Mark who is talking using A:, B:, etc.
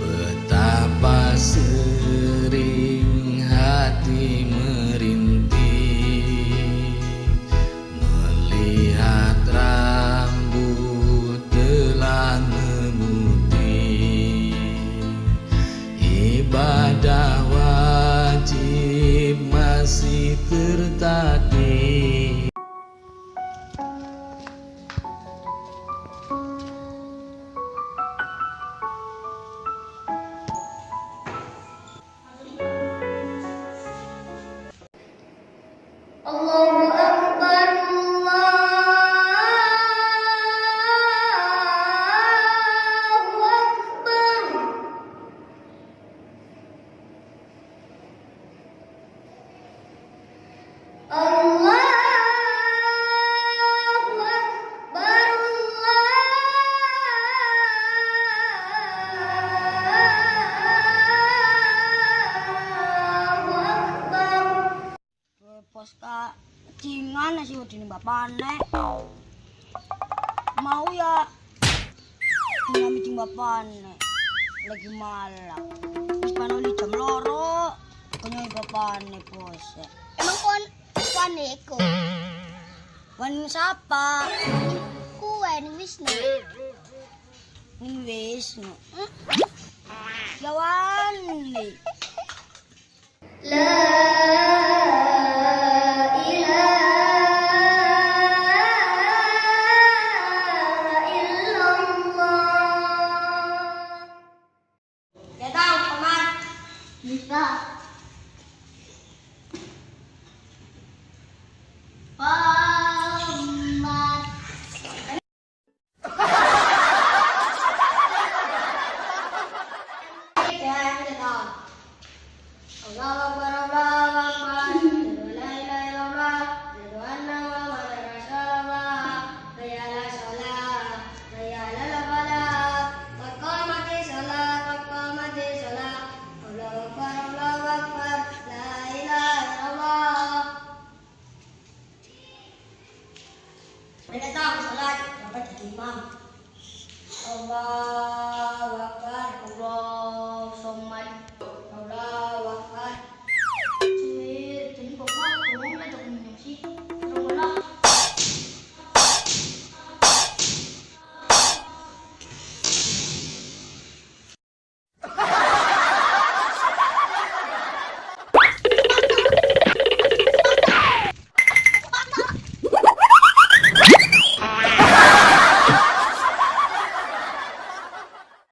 A: Betapa sering hati merintih melihat rambut telah memutih. Ibadah wajib masih tertati.
B: Allahu Akbar, Allahu Akbar. Allahu Akbar, Allahu Akbar.
C: Pos ka cingan sih udine bapane. Mau ya tinggal meeting bapane. Lagi malam. Wis panoli jam loro. Konyol bapane bos.
B: Emang kon wane iku?
C: Wan sapa?
B: Kuwe ning Wisnu.
C: Ning Wisnu. Ya wani.
B: La ilaha illallah.
C: Ya tahu, Paman.
B: Bisa.